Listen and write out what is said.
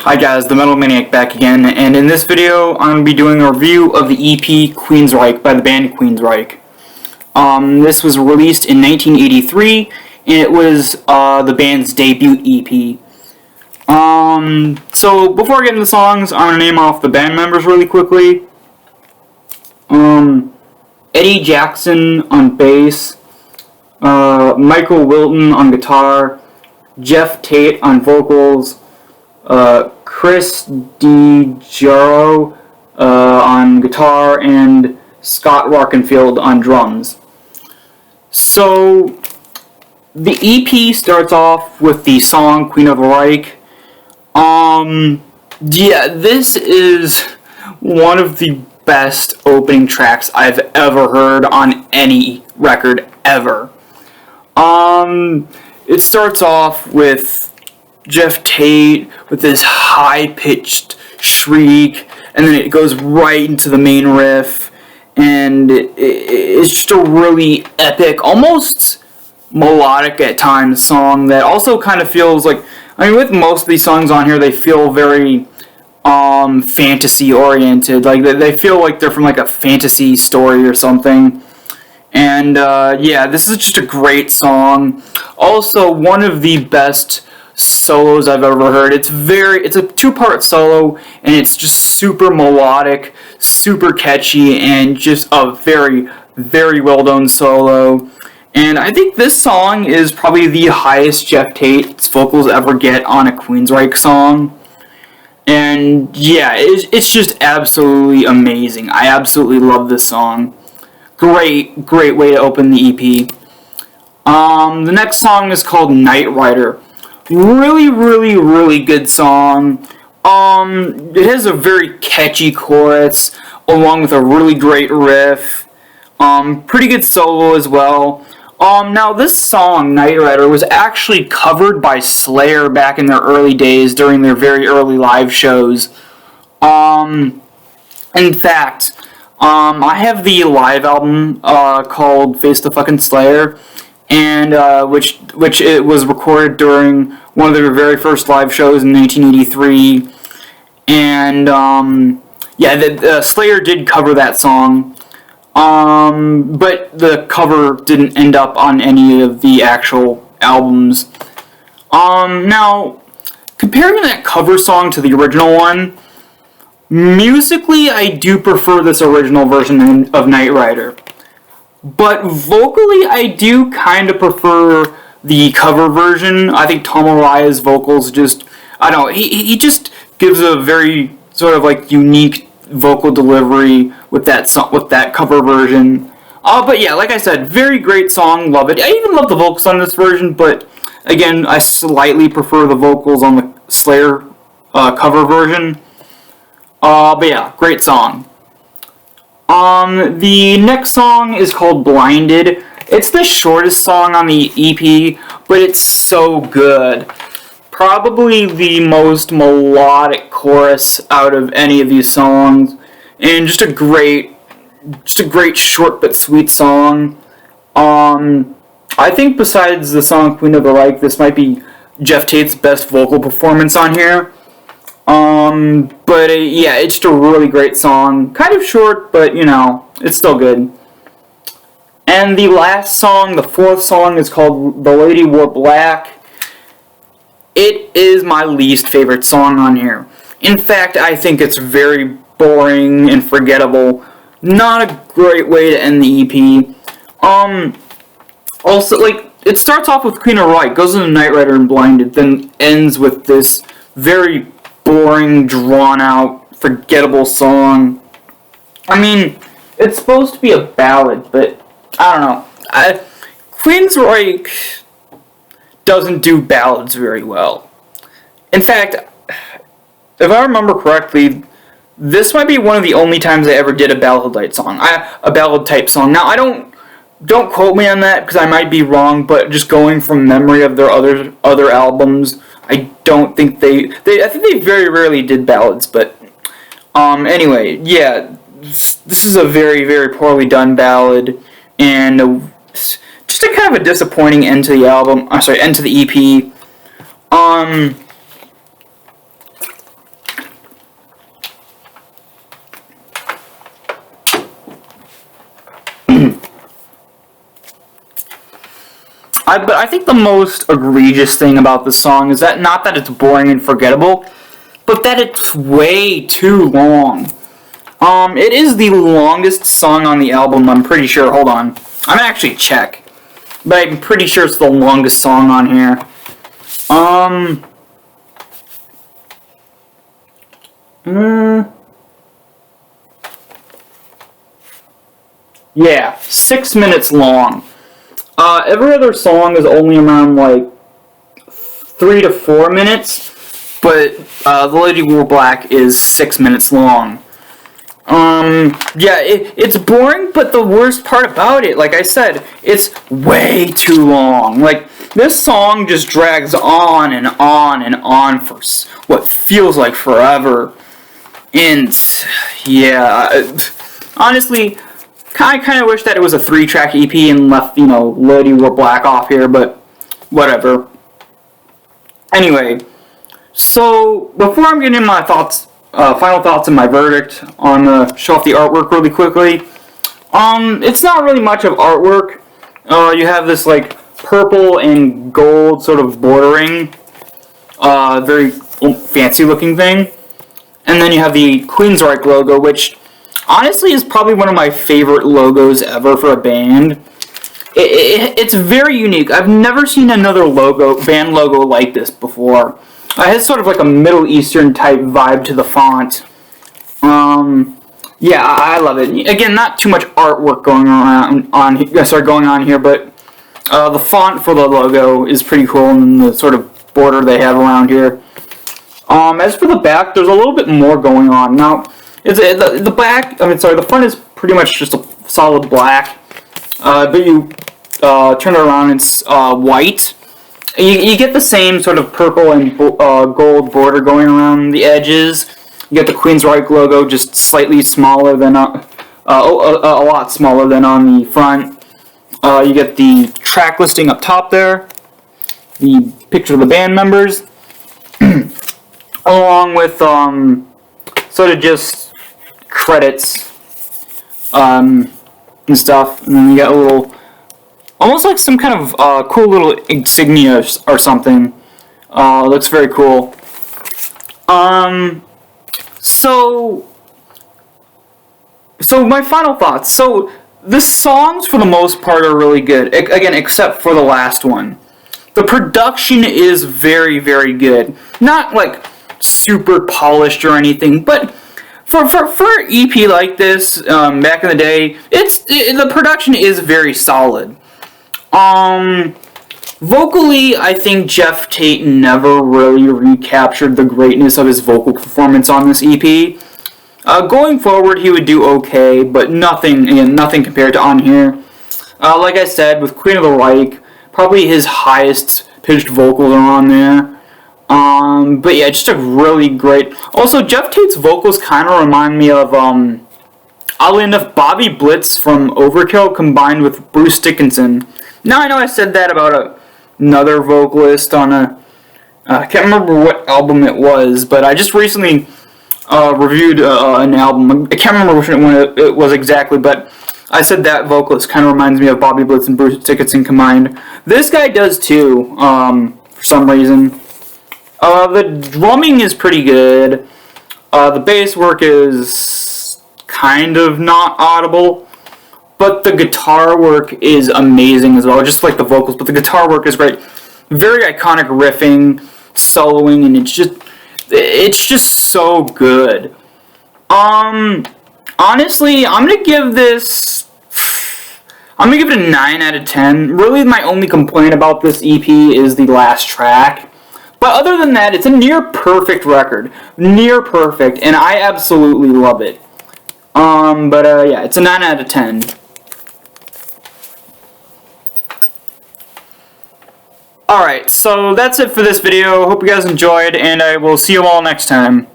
Hi guys, the Metal Maniac back again, and in this video I'm going to be doing a review of the EP Queensryche by the band Queensryche. This was released in 1983, and it was the band's debut EP. So before I get into the songs, I'm going to name off the band members really quickly. Eddie Jackson on bass, Michael Wilton on guitar, Jeff Tate on vocals, Chris DiGiaro on guitar, and Scott Rockenfield on drums. So, the EP starts off with the song Queen of the Reich. This is one of the best opening tracks I've ever heard on any record ever. It starts off with Jeff Tate with this high-pitched shriek, and then it goes right into the main riff, and it's just a really epic, almost melodic at times song that also kind of feels like, with most of these songs on here, they feel very fantasy-oriented, like they feel like they're from like a fantasy story or something. And this is just a great song. Also, one of the best solos I've ever heard. It's a two-part solo, and it's just super melodic, super catchy, and just a very, very well-done solo. And I think this song is probably the highest Jeff Tate's vocals ever get on a Queensryche song. And it's just absolutely amazing. I absolutely love this song. Great way to open the EP. The next song is called Night Rider. Really good song. It has a very catchy chorus, along with a really great riff. Pretty good solo as well. Now this song, Night Rider, was actually covered by Slayer back in their early days during their very early live shows. In fact, I have the live album called Face the Fucking Slayer, and which it was recorded during one of their very first live shows in 1983. And the Slayer did cover that song, but the cover didn't end up on any of the actual albums. Now, comparing that cover song to the original one, musically, I do prefer this original version of Night Rider. But vocally, I do kind of prefer the cover version. I think Tom Araya's vocals he just gives a very sort of like unique vocal delivery with that cover version. But yeah, like I said, very great song, love it. I even love the vocals on this version, but again, I slightly prefer the vocals on the Slayer cover version. But yeah, great song. The next song is called Blinded. It's the shortest song on the EP, but it's so good. Probably the most melodic chorus out of any of these songs, and just a great short but sweet song. I think besides the song Queen of the Reich, this might be Jeff Tate's best vocal performance on here. It's just a really great song. Kind of short, but, it's still good. And the last song, the fourth song, is called The Lady Wore Black. It is my least favorite song on here. In fact, I think it's very boring and forgettable. Not a great way to end the EP. Also, it starts off with Queen of the Reich, goes into Night Rider and Blinded, then ends with this very boring, drawn-out, forgettable song. It's supposed to be a ballad, but I don't know. Queensryche doesn't do ballads very well. In fact, if I remember correctly, this might be one of the only times I ever did a ballad-type song. Now, I don't quote me on that, because I might be wrong, but just going from memory of their other albums, I don't think I think they very rarely did ballads, but, anyway, yeah, this is a very, very poorly done ballad, and just a kind of a disappointing end to the album, end to the EP. But I think the most egregious thing about this song is that not that it's boring and forgettable, but that it's way too long. It is the longest song on the album, I'm pretty sure. Hold on. I'm gonna actually check. But I'm pretty sure it's the longest song on here. Yeah, 6 minutes long. Every other song is only around, like, 3 to 4 minutes, but The Lady Wore Black is 6 minutes long. Yeah, it's boring, but the worst part about it, like I said, it's way too long. Like, this song just drags on and on and on for what feels like forever. And, yeah, honestly, I kind of wish that it was a 3-track EP and left, Lady Wore Black off here, but whatever. Anyway, so before I'm getting into my thoughts, final thoughts and my verdict on show off the artwork really quickly. It's not really much of artwork. You have this like purple and gold sort of bordering, very fancy looking thing, and then you have the Queensryche logo, which honestly is probably one of my favorite logos ever for a band. It's very unique. I've never seen another band logo like this before. It has sort of like a Middle Eastern type vibe to the font. Yeah, I love it. Again, not too much artwork going on here, but the font for the logo is pretty cool, and the sort of border they have around here. As for the back, there's a little bit more going on. Now, the front is pretty much just a solid black, but you turn it around, it's white. You get the same sort of purple and gold border going around the edges. You get the Queensryche logo, just slightly smaller than a lot smaller than on the front. You get the track listing up top there, the picture of the band members, along with sort of just credits and stuff. And then you got a little, almost like some kind of cool little insignia or something. Looks very cool. So my final thoughts. So the songs, for the most part, are really good. Again, except for the last one. The production is very, very good. Not like super polished or anything, but for an EP like this, back in the day, the production is very solid. Vocally, I think Jeff Tate never really recaptured the greatness of his vocal performance on this EP. Going forward, he would do okay, but nothing compared to on here. Like I said, with Queen of the Reich, probably his highest pitched vocals are on there. But yeah, just a really great. Also, Jeff Tate's vocals kind of remind me of, oddly enough, Bobby Blitz from Overkill combined with Bruce Dickinson. Now I know I said that about another vocalist on I can't remember what album it was, but I just recently reviewed an album. I can't remember which one it was exactly, but I said that vocalist kind of reminds me of Bobby Blitz and Bruce Dickinson combined. This guy does too, for some reason. The drumming is pretty good. The bass work is kind of not audible, but the guitar work is amazing as well, just like the vocals, but the guitar work is great. Very iconic riffing, soloing, and it's just so good. Honestly, I'm gonna give it a 9 out of 10. Really, my only complaint about this EP is the last track. But other than that, it's a near perfect record. Near perfect, and I absolutely love it. Yeah, it's a 9 out of 10. Alright, so that's it for this video. Hope you guys enjoyed, and I will see you all next time.